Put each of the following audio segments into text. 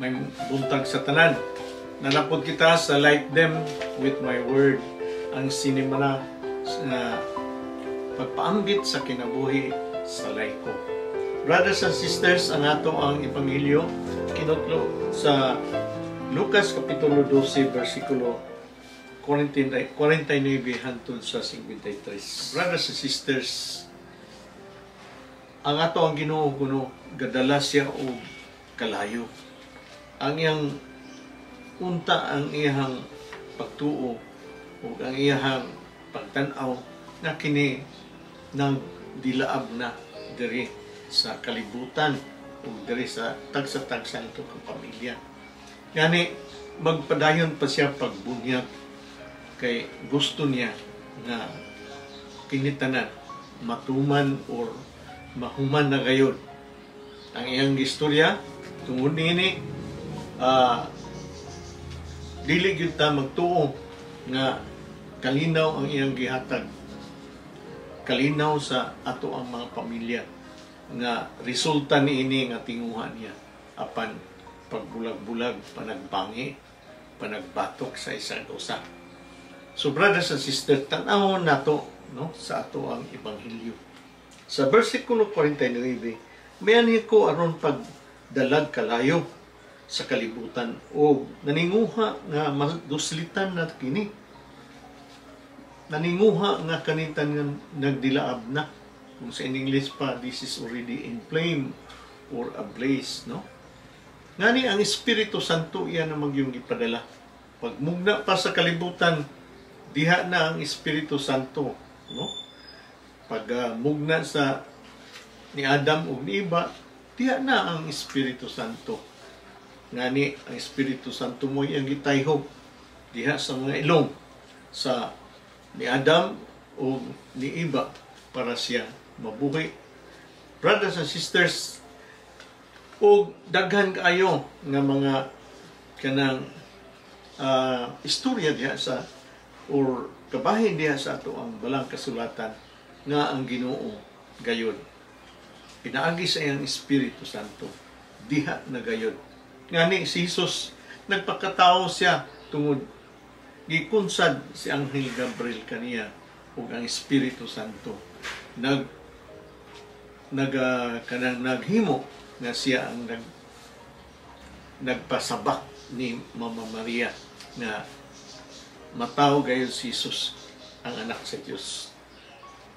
may buntag sa tanan. Nanapod kita sa Light Them with My Word, ang sinimana na pagpaambit sa kinabuhi sa laiko. Brothers and sisters, ang ato ang Ebanghelyo kinutlo sa Lucas Kapitulo 12, versikulo 49 hangtod sa 53. Brothers and sisters, ang ato ang Ginoo kuno gadala siya og kalayo. Ang iyang unta ang iyang pagtuo o ang iyang pagtanaw na kini nang dilaab na diri sa kalibutan o diri sa tagsa-tagsa nito ka pamilya. Yani magpadayon pa siya pagbunyag kay gusto niya na kinitanan matuman or mahuman na gayon ang iyang istorya. Tungod nini dili gyud ta magtuo nga kalinaw ang iyang gihatag, kalinaw sa ato ang mga pamilya nga resulta niini nga tinguha niya apan pagbulag-bulag, panagbangi, panagbatok sa isang usa. So brothers and sisters, tan-awon nato no sa ato ang Ebanghelyo. Sa versikulo 49, may ani ko aron pagdalag kalayo sa kalibutan o naninguha nga duslitan na kini. Naninguha nga kanitan nga nagdilaab na. Kung sa English pa, this is already in flame or ablaze, no? Ngani ang Espiritu Santo iyan ang magyong ipadala. Pag mugna pa sa kalibutan, diha na ang Espiritu Santo, no? Pag mugna sa ni Adam o ni Eva, diha na ang Espiritu Santo. Ngani ang Espiritu Santo mo iyang gitayhog diha sa mga ilong sa ni Adam o ni Eva para siya mabuhi. Brothers and sisters, o daghan kaayo nga mga kanang istorya diha sa or kabahin diha sa ato ang balang kasulatan nga ang Ginoo gayon pinaagi sa iyang Espiritu Santo diha na gayon. Ngani si Jesus nagpakatao siya tungod gikunsad si Anghel Gabriel kaniya ug ang Espiritu Santo kanang naghimo nga siya ang nagpasabak ni Mama Maria na mataw gayon si Jesus ang anak sa Dios.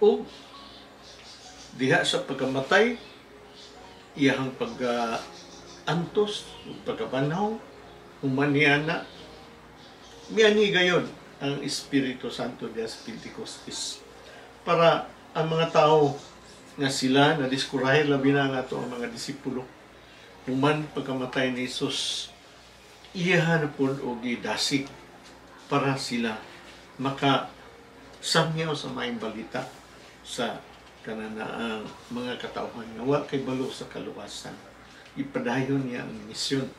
O diha sa pagkamatay iyang antos, pagkabanaw, humaniana, miyani gayon ang Espiritu Santo diya sa Pentecostes. Para ang mga tao nga sila na diskurahe labi na nga to ang mga disipulo human pagkamatay ni Jesus iyahan po o gidasig para sila makasamyaw sa maayong balita sa kananaang mga katauhan nga wa kay balo sa kaluwasan. Ipadayon niya ang misyon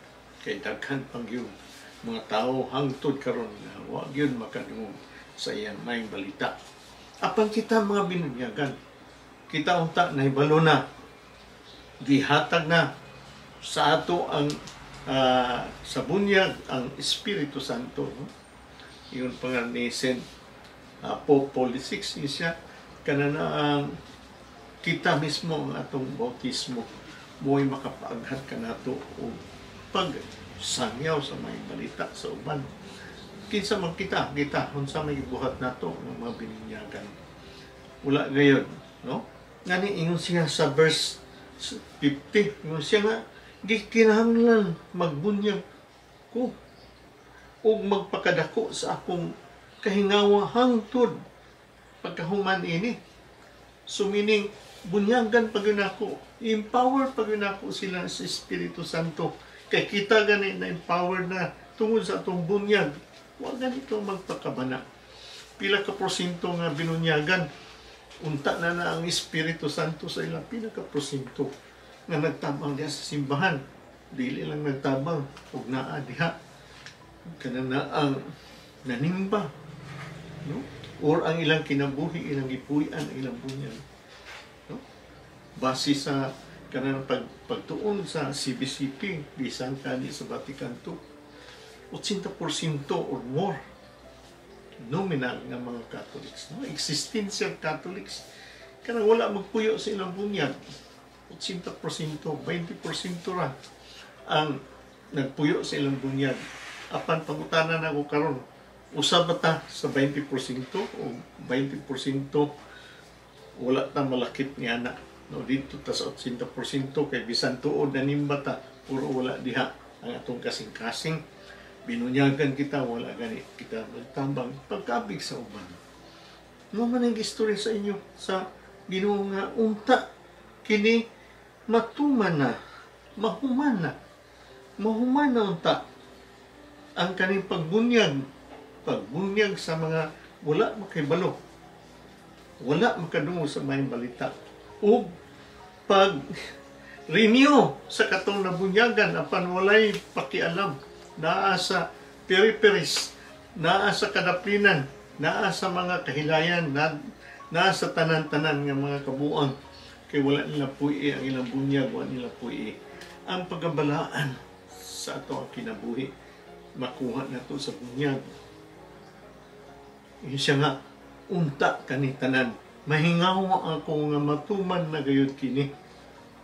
kay daghan pang yung mga tao hangtod karon nga wa gyud makadungog sa iyang maayong balita. Apan kita mga binunyagan, kita unta nahibalo na gihatag na sa ato ang sa bunyag ang Espiritu Santo, no? Iyon pa nga ni Saint Pope Paul VI siya kananaang kita mismo ang atong bautismo mo'y makapaaghat ka nato o pagsangyaw sa may balita sa uban. Kinsa man kita unsa may gibuhat nato ng mga bininyagan. Wala gayon, no? Ngani ingon siya sa verse 50, ingon siya nga gikinahanglan magbunyag ko o magpakadako sa akong kahingawa hangtod pagkahuman ini. So meaning bunyagan pag yun ako, empower pag yun ako sila sa Espiritu Santo. Kaya kita gani na empower na tungod sa atong bunyag. Huwag ganito magpakabana. Pila ka porsyento nga binunyagan, unta na ang Espiritu Santo sa ilang pinaka-porsyento nga nagtabang diha sa simbahan. Dili lang nagtabang, huwag naa diha. Kanana ang nanimba, no? Or ang ilang kinabuhi, ilang ipuyan, ilang bunyag. No? Base sa kanang pagtuon sa CBCP bisan kani sa Vatican II 80% or more nominal nga mga Catholics, no? Existential Catholics kanang wala magpuyo sa ilang bunyag. 80%, 20% ra ang nagpuyo sa ilang bunyag. Apan pangutanan ako karon, usa ba ta sa 20% o 20% wala ta malakit niya na. No, dito ta sa 80% kay bisan tuod na nimba ta, puro wala diha ang atong kasing-kasing. Binunyagan kita, wala gani kita magtambang pagkabig sa uban. No man ang istorya sa inyo sa Ginoo nga unta kini matuman na, mahuman na unta ang kaning pagbunyag sa mga wala makibalo, wala makadungo sa mayong balita, o pag renew sa katong nabunyagan apan walay pakialam, naa sa periferis, naa sa kadaplinan, naa sa mga kahilayan, naa sa tanan-tanan nga mga kabuang, kay wala nila puyi ang ilang bunyag, wala nila puyi ang pagabalaan sa ato ang kinabuhi, makuha na to sa bunyag. Siya nga unta kani tanan, mahingaw ako nga matuman na gayud kini,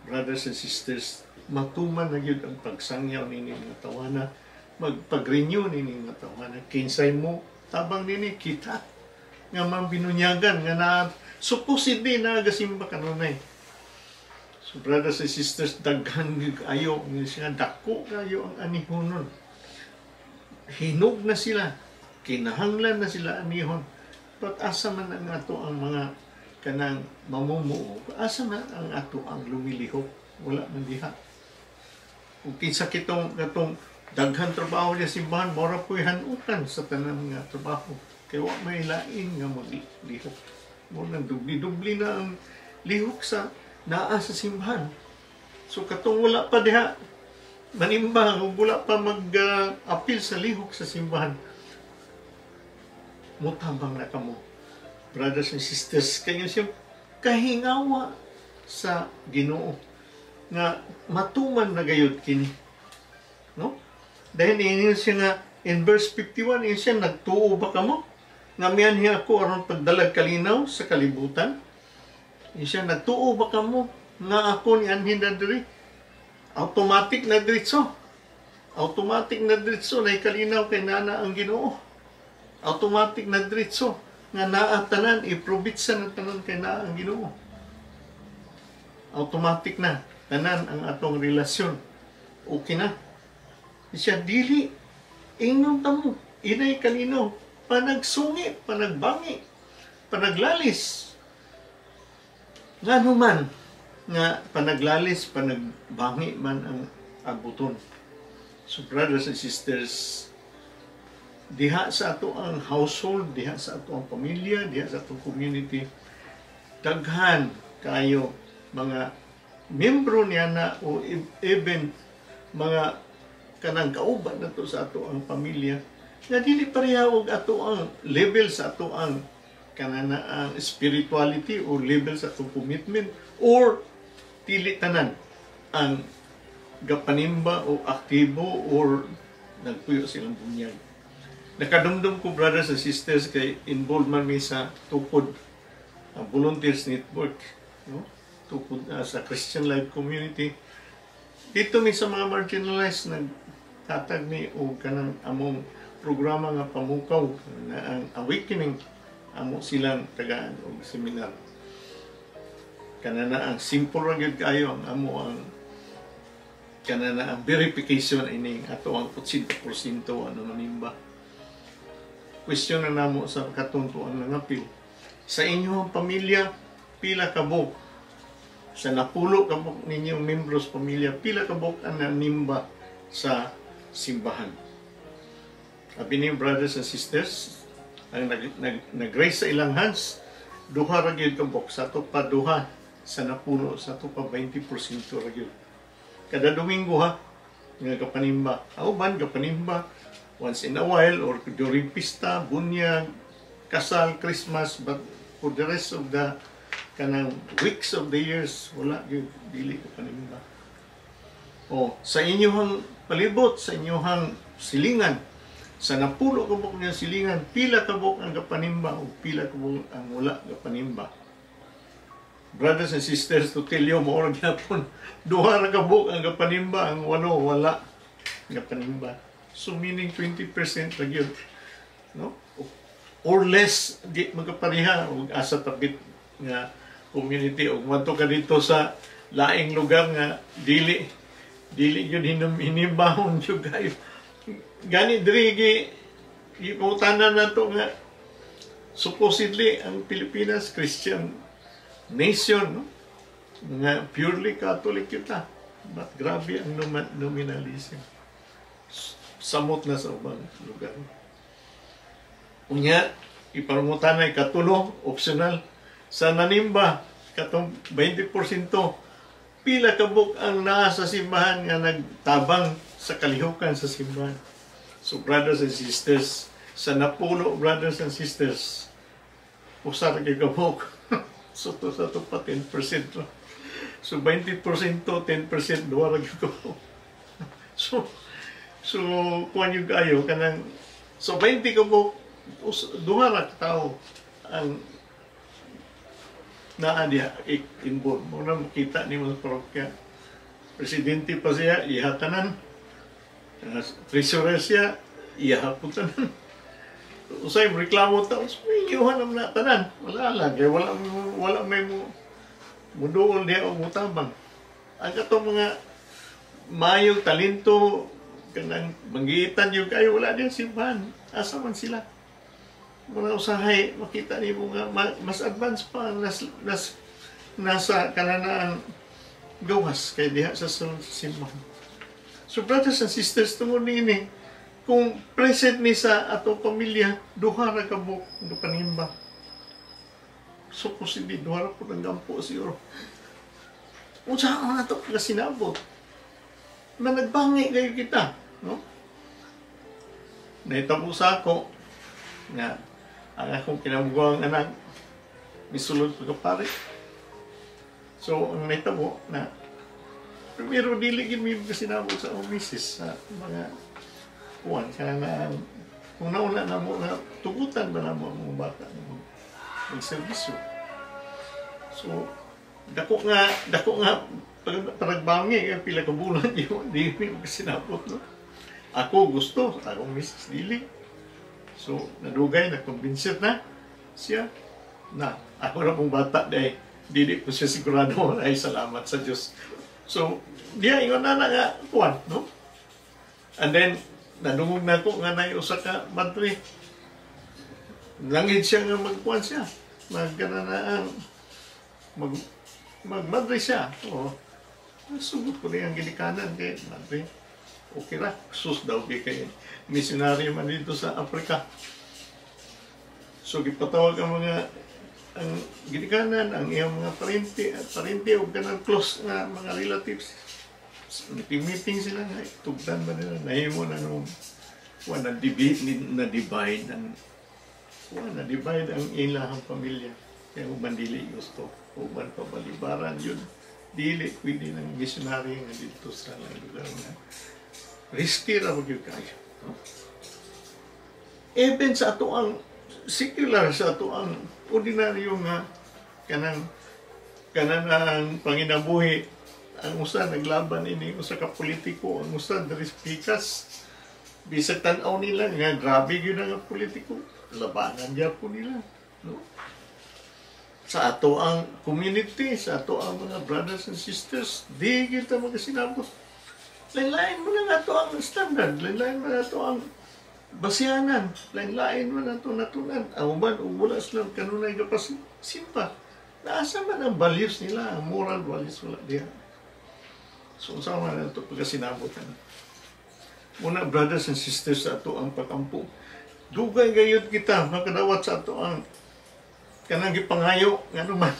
brothers and sisters, matuman na gyud ang pagsangyaw nini nga tawana, magpag-renew nini nga tawana. Kinsay mo tabang nini kita nga mambinunyagan nga na supposedly na gasimba kanunay. So brothers and sisters, daghan ayo siya, dako kayo ang anihonon. Hinog na sila, kinahanglan na sila anihon. But asa man ang ato ang mga kanang mamumuo, asa man ang ato ang lumilihok, wala man diha. Kung kinsa kitong daghan trabaho niya simbahan, mora po'y hanutan sa tanan nga trabaho. Kaya wala may lain nga maglihok. Muna dubli-dubli na ang lihok sa naa sa simbahan. So katong wala pa diha manimba, wala pa mag-appeal sa lihok sa simbahan, mutabang na kamo, brothers and sisters, kayo siya kahingawa sa Ginoo nga matuman na gayud kini, no? Dahil ini siya nga in verse 51, ini siya, nagtuo ba kamo nga miyanhi ako aron pagdalag kalinaw sa kalibutan? Ini siya, nagtuo ba kamo nga ako ni anhin na diri? Automatic na diretso na ikalinaw kay nana ang Ginoo. Automatic na diretso nga naa tanan, iprobitsa na tanan kay naa ang Ginoo. Automatic na tanan ang atong relasyon. Okay na. Siya dili ingnon tamo, inay kalinaw, panagsungi, panagbangi, panaglalis. Ngano man nga panaglalis, panagbangi man ang abuton. So brothers and sisters, diha sa ato ang household, diha sa ato ang pamilya, diha sa atong community, daghan kayo mga membro niya na o even mga kanang kauban nato sa ato ang pamilya nga dili pareha og ato ang level sa ato ang kanana ang spirituality o level sa atong commitment, or dili tanan ang gapanimba o aktibo or nagpuyo silang bunyag. Nakadumdum ko, brothers and sisters, kay involved man mi sa tukod volunteers network, no? Tukod sa Christian Life Community. Dito mi sa mga marginalized, nagtatag mi o kanang among programa nga pamukaw na ang awakening, amo silang tagaan o seminar. Kanana ang simple ra gyud kayo ang amo ang kanana ang verification ini ato ang 80% ano manimba. Question na namo sa katuntuan ng apil. Sa inyong pamilya, pila kabok? Sa napulo kabok ninyong membros pamilya, pila kabok ang nanimba sa simbahan? Abi ni brothers and sisters, ang nag-raise sa ilang hands, duha ra gyud kabok, sa to pa duha sa napuno, sa to pa 20% ra gyud. Kada Domingo ha, nga kapanimba. Auban kapanimba once in a while or during pista, bunyag, kasal, Christmas, but for the rest of the kanang weeks of the years wala gyud dili ko panimba. O sa inyong palibot, sa inyong silingan, sa napulo ka buok nga silingan, pila ka buok ang kapanimba o pila ka buok ang wala kapanimba. Brothers and sisters, to tell you, maura gyapon, duha ra ka buok ang kapanimba, ang walo wala kapanimba. So meaning 20% ra gyud, no? Or less di magkapareha og asa tabit nga community og madto ka dito sa laing lugar nga dili yun hinimbahon yun kayo. Gani diri iputanan na to nga supposedly ang Pilipinas Christian nation, no? Nga purely Catholic kita. But grabe ang nominalism. Samot na sa ubang lugar. Unya, iparangutan ay katulo, optional. Sa nanimba, katong 20%, pila kabuk ang naa sa simbahan nga nagtabang sa kalihukan sa simbahan. So brothers and sisters, sa napuno brothers and sisters, usar kay kabuk. So to sa to pa 10%. So 20%, 10%, duwa ra gyud kabuk. So kuan yung kayo kanang so 20 kabuk duha ra ka tawo ang naa diha involved. Muna makita ni mga parokya. Presidente pa siya, ihatanan. Treasurer siya, ihaputanan. Usay mo reklamo ta, may iuhan naman na tanan. Wala lang, kaya wala may muduol diya o mutabang. Ang katong mga mayong talento, kanang manggitan yung kayo, wala din simbahan. Asa man sila? Muna usahay, makita ni mo nga, mas advance pa ang nasa kananaan gawas kay diha sa simbahan. So brothers and sisters, tungod niini, kung present ni sa ato pamilya, duha ra ka buok ng panimba. So posible, duha ra po ng gampo siguro. Unsa ang ato kasinabot? Na nagbangi kayo kita, no? Naitabo sa ako, nga, ang akong kinabugang anak, misulod pagkapari. So, ang naitabo na, pero diligin mo yung kasinabot sa misis, sa mga kuwan, kaya na, kung nauna na mo, na tugutan ba na mo ang mga bata ng servisyo. So, dako nga, paragbangi, pila ka bulan yun, di mo kasinabot, no? Ako gusto, akong misis dili. So, nadugay, nakumbinsit na siya na ako na pong bata dahil dili po siya sigurado ay salamat sa Diyos. So, diya, ingon na nga kuwan, no? And then, nadungog na ko nga na usa ka madre. Langid siya nga magkuwan siya. Magkananaan, magmadre siya. O, sugot ko rin ang ginikanan kay madre. Okay ra, sus daw kay missionary man dito sa Africa. So gipatawag ang mga ang ginikanan, ang iyang mga parente o ganang close na mga relatives. Meeting sila nga, tugdan ba nila, nahimo na nung na-divide ang ilahang pamilya. Kaya uban dili gusto, uban pabalibaran yun. Dili, pwede ng missionary nga dito sa lugar na risky ra mo yung kaya. Even sa ato ang secular, sa ato ang ordinaryo nga kanang ang panginabuhi, ang usa naglaban ini usa ka politiko, ang usa diri pikas bisag tan-aw nila nga grabe gyud ang politiko, labanan gyapon nila, no? Sa ato ang community, sa ato ang mga brothers and sisters, di kita magasinabot. Lain-lain mo na ito ang standard, lain-lain mo na ito ang basihanan, lain-lain mo na ito natunan. Ang uban, wala silang kanunay kapasimpa. Naasa man ang values nila, ang moral values wala diyan. So, sama na ito pagkasinabutan. Muna, brothers and sisters, sa ito ang pagkampo. Dugay gayud kita, makadawat sa ito ang kanang gipangayo, nga naman.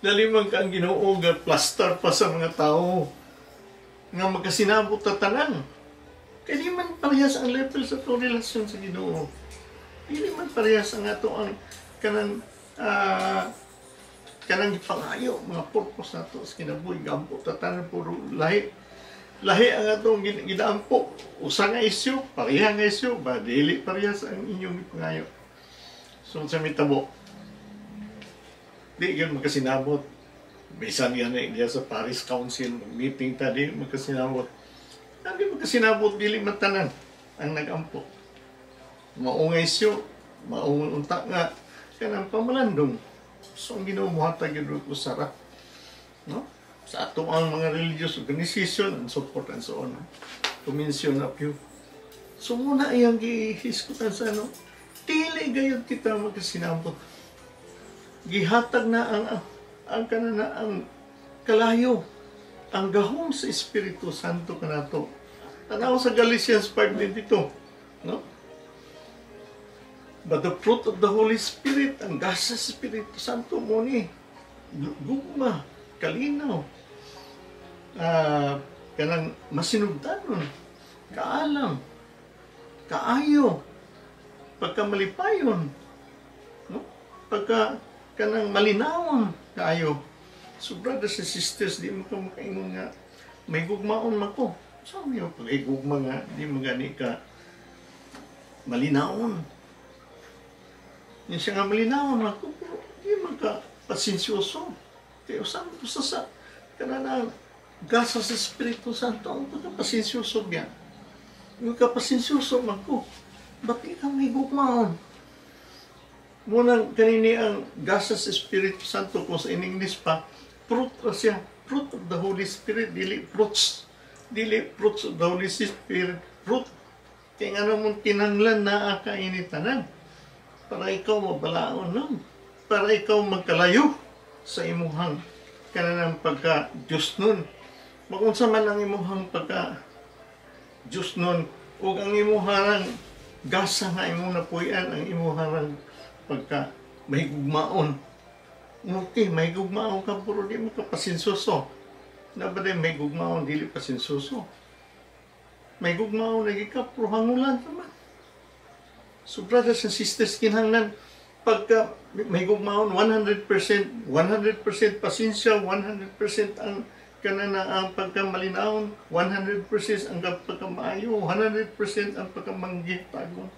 Nalimang ka ang Ginoo, plaster pa sa mga tao nga magkasinabot na tanan. Kaya di man parehas ang level sa itong relasyon sa Ginoo. Di man parehas ang ato ang kanang kanang gipangayo mga purpose nato sa kinabuhi gampo tatanan puro lahi ang atong gidaampo. Usa nga isyu, pareha nga isyu, ba dili parehas ang inyong gipangayo. So sa mitabo, di yun magkasinabot. Bisan yan diya sa Paris Council meeting tadi magkasinabot. Hindi magkasinabot dili matanan ang nagampo. Maong isyu, maong unta nga kanang pamalandong. So ang Ginoo mohatag gyud ko sara. No? Sa ato ang mga religious organization and so forth and so on. To mention a few. So muna iyang gihiskutan sa ano, dili gayud kita magkasinabot. Gihatag na ang kanana ang kalayo, ang gahom sa Espiritu Santo kanato. Tanaw sa Galatians 5:22, no? But the fruit of the Holy Spirit, ang gasa sa Espiritu Santo mo ni gugma, kalinaw, kanang masinugdanon, kaalam, kaayo, pagkamalipayon, no? Pagka kanang malinawon kaayo. So brothers and sisters, di mo ka makaingon nga may gugmaon mako. So may pag-igugma nga, di mo gani ka malinawon. Yung siya nga malinawon mako, di mo ka pasensyoso. Kaya usan po sa kanang gasa sa Espiritu Santo ang pagkapasensyoso biya. Yung kapasensyoso mako, bakit ka may gugmaon? Munang kanini ang gasa sa Espiritu Santo kung sa in English pa, fruit siya, fruit of the Holy Spirit, dili fruits of the Holy Spirit, fruit. Kaya nga naman kinanglan na kainitanan para ikaw mabalaon lang, para ikaw magkalayo sa imuhang kanang pagka-Diyos nun. Makunsa man ang imuhang pagka-Diyos nun, o ang imuharang gasa nga imo napuyan, ang imuharang pagka may gugmaon. Okay, may gugmaon ka, pero di mo ka pasinsuso. Nabaday may gugmaon, dili pasinsuso. May gugmaon lagi ka, pero hangulan naman. So brothers and sisters, kinahanglan, pagka may gugmaon, 100% pasensya, 100% ang kanana ang pagkamalinaon, 100% ang pagkamaayo, 100% ang pagkamanggitagon.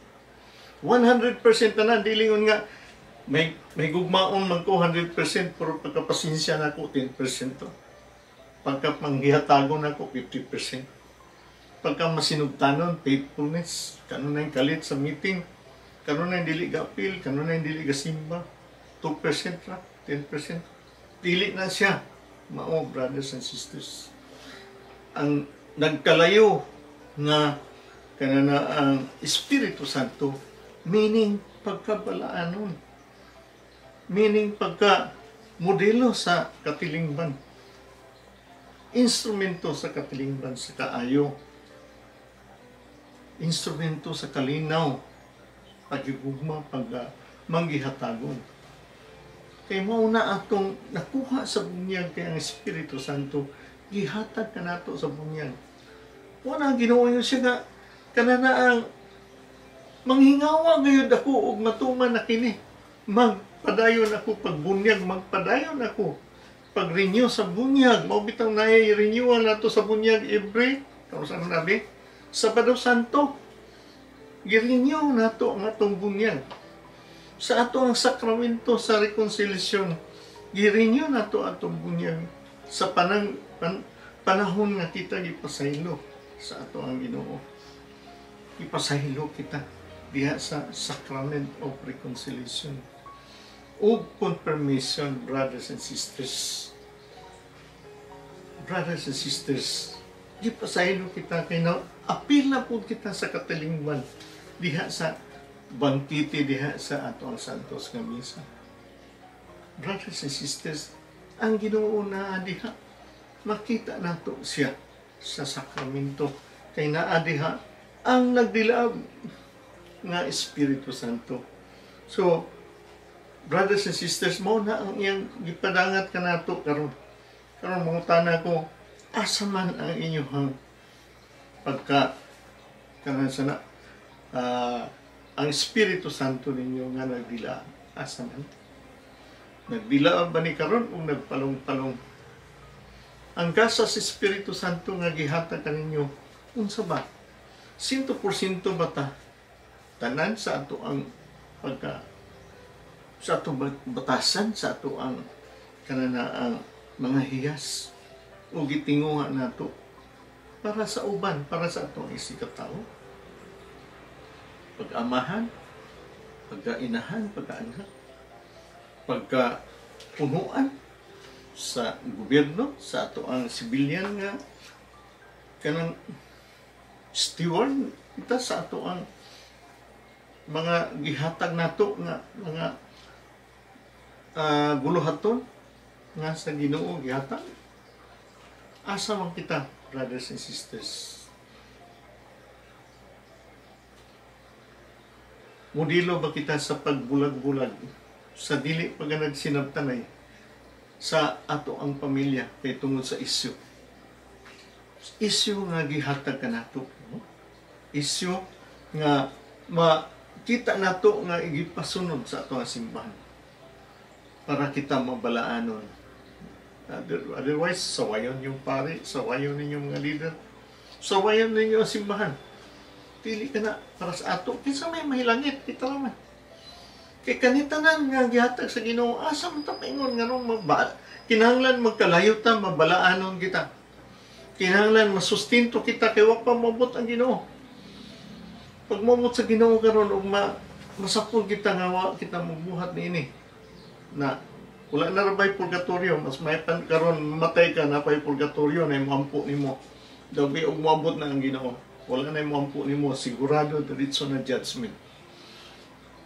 100% na dilingon nga may gugmaon man ko 100% pero pagkapasensya na ko 10%. Pagkapanggihatagon na ko 50%. Pagka masinugtanon, faithfulness, kanon na yung kalit sa meeting, kanon na yung dili gapil, kanon na yung dili gasimba, 2% ra, 10%. Dili na siya. Mao, brothers and sisters. Ang nagkalayo nga kanana ang Espiritu Santo, meaning pagkabalaanon, meaning pagka modelo sa katilingban, instrumento sa katilingban sa kaayo, instrumento sa kalinaw, pagigugma, manggihatagon. Kay mauna atong nakuha sa bunyag kay ang Espiritu Santo, gihatag ka nato sa bunyag. Wala Ginoo yun siya nga kanana ang manghingawa gayud ako og matuman na kini. Magpadayon ako pagbunyag, magpadayon ako pag-renew sa bunyag. Mao bitang naay renewal nato sa bunyag every kausan nabi Sabado Santo. Gi-renew nato ang atong bunyag. Sa ato ang sakramento sa reconciliation, gi-renew nato atong bunyag sa panahon nga kita gipasaylo sa ato ang Ginoo. Ipasaylo kita diha sa Sacrament of Reconciliation o confirmation, brothers and sisters. Brothers and sisters, ipasaylo kita kay na apil na po kita sa katilingban diha sa bangkiti diha sa ato ang Santos nga misa. Brothers and sisters, ang Ginoo na diha, makita nato siya sa sakramento kay naa diha ang nagdilaab nga Espiritu Santo. So, brothers and sisters, mo na ang iyang gipadangat ka nato karon. Karon mangutana ko, asa man ang inyong pagka kanan sana ang Espiritu Santo ninyo nga nagdilaab, asa man? Nagdila ba ni karon o nagpalong-palong? Ang gasa sa Espiritu Santo nga gihatag kaninyo, unsa ba? 100% ba ta? Tanan sa ato ang sa ato batasan, sa ato ang kananaang mga hiyas o gitinguha nato para sa uban, para sa atong isikataw, pag-amahan, pagkainahan, pagkaanak, pagkapunuan sa gobyerno, sa ato ang sibilyan nga kanang steward kita sa ato ang mga gihatag nato nga mga buluhaton nga sa Ginoo gihatag. Asa man kita, brothers and sisters? Modelo ba kita sa pagbulag-bulag, sa dili pag nagsinabtanay sa ato ang pamilya kay tungod sa isyu? Isyu nga gihatag ka nato, no? Isyu nga makita nato nga igipasunod sa ato ang simbahan para kita mabalaanon. Otherwise, sawayon yung pari, sawayon ninyo mga leader, sawayon ninyo ang simbahan. Pili ka na para sa ato. Kinsa may mahilangit, kita naman. Kay kanitanan nga gihatag sa Ginoo, asa man ta paingon nga nung kinahanglan magkalayo ta, mabalaanon kita. Kinahanglan masustinto kita kay wa pa mabot ang Ginoo. Pag mabot sa Ginoo karon ug masapol kita nga wa kita magbuhat niini na wala na rabay purgatorio, mas may karon matay ka na pay purgatorio na mampu nimo. Dabi og moabot na ang Ginoo. Wala na mampu nimo, sigurado diretso na judgment.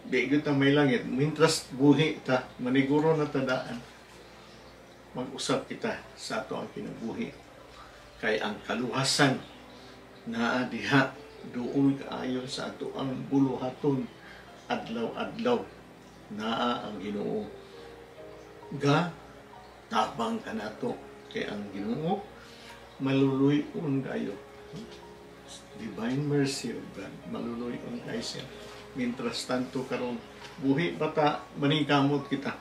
Di gyud ta may langit, mintras buhi ta, maniguro na tadaan. Mag-usap kita sa ato ang kinabuhi. Kay ang kaluhasan naa diha duol kaayo sa ato ang buluhaton adlaw-adlaw. Naa ang Ginoo ga tabang kanato kay ang Ginoo maluluyon kayo. Divine mercy of God, maluluyon kayo siya. Mintras tanto karon buhi bata maningkamot kita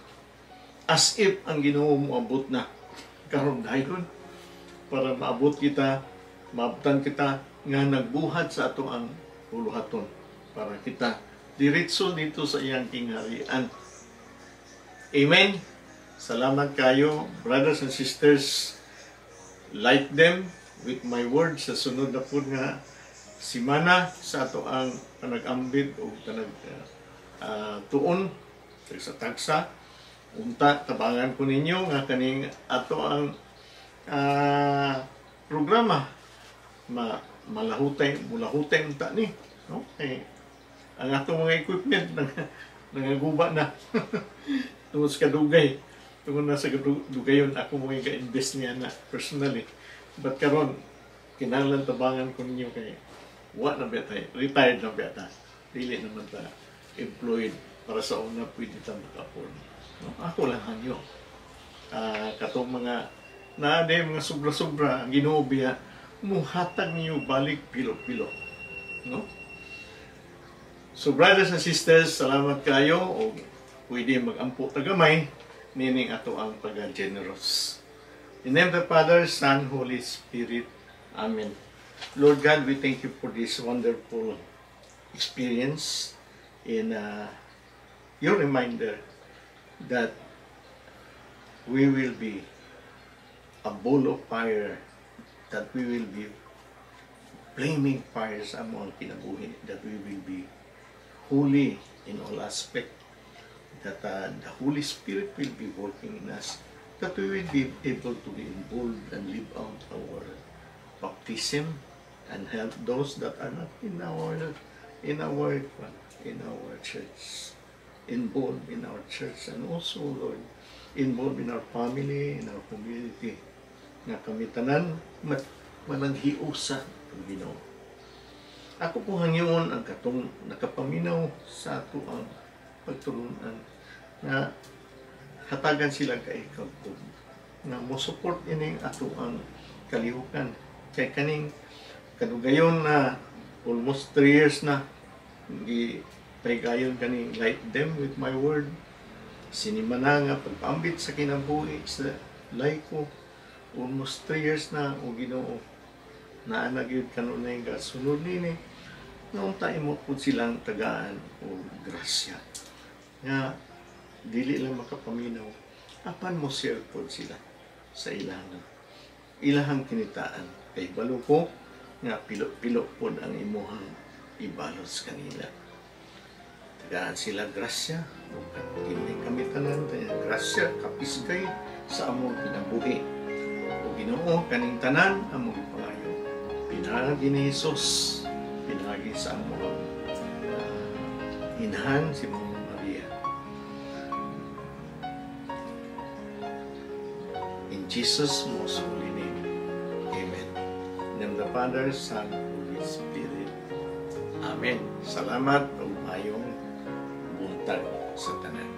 as if ang Ginoo moabot na karon dayon para maabot kita, maabtan kita nga nagbuhat sa ato ang buluhaton para kita diretso dito sa iyang kingharian. Amen. Salamat kayo, brothers and sisters. Like them with my words sa sunod na po nga simana sa ato ang panag-ambit o tuon sa tagsa. Unta, tabangan ko ninyo nga kaning ato ang programa. Mulahutay unta ni. No? Ang ato mga equipment nangaguba na. Tungod sa kadugay. Tungod na sa dugayon, ako mo yung ka-invest niya na personally. But karon kinahanglan tabangan ko ninyo kay wa na betay, retired na beta. Dili naman ta employed para sa una pwede ta maka-afford. No? Ako lang hanyo. Katong mga naade mga sobra-sobra ang Ginoo biya muhatag niyo balik pilo-pilo. No? So brothers and sisters, salamat kayo o pwede mag-ampo tagamay nining ato ang pag-generous. In the name of the Father, Son, Holy Spirit. Amen. Lord God, we thank you for this wonderful experience in your reminder that we will be a ball of fire, that we will be flaming fires among kinabuhi, that we will be holy in all aspects, that the Holy Spirit will be working in us, that we will be able to be involved and live out our baptism and help those that are not in our church, involved in our church, and also, Lord, involved in our family, in our community, nga kami tanan mananghiusa ang Ginoo. Ako po hangyoon ang katong nakapaminaw sa ato ang pagtulunan na hatagan sila kay kagtog na mo support ining ato ang kalihukan kay kaning kadugayon na almost 3 years na gi paygayon kaning light them with my word Sinimana nga pagpambit sa kinabuhi sa layko, almost 3 years na o Ginoo. Naa na gyud kanunay nga sunod nini. Noong tayo mo po silang tagaan o grasya. Nga, dili lang makapaminaw. Apan mo share po sila sa ilahang kinitaan. Kay balo ko, nga pilo-pilo po ang imuhang ibalos kanila. Tagaan sila grasya, o kini kami tanan, grasya, kapisgay sa among kinabuhi. O Ginoo, kaning tanan, among pangayo. Pinagi ni Jesus, pinagi sa among inahan si Mama Maria. In Jesus' most holy name, Amen. In the name of the Father, Son, Holy Spirit. Amen. Salamat o mayong buntag sa tanan.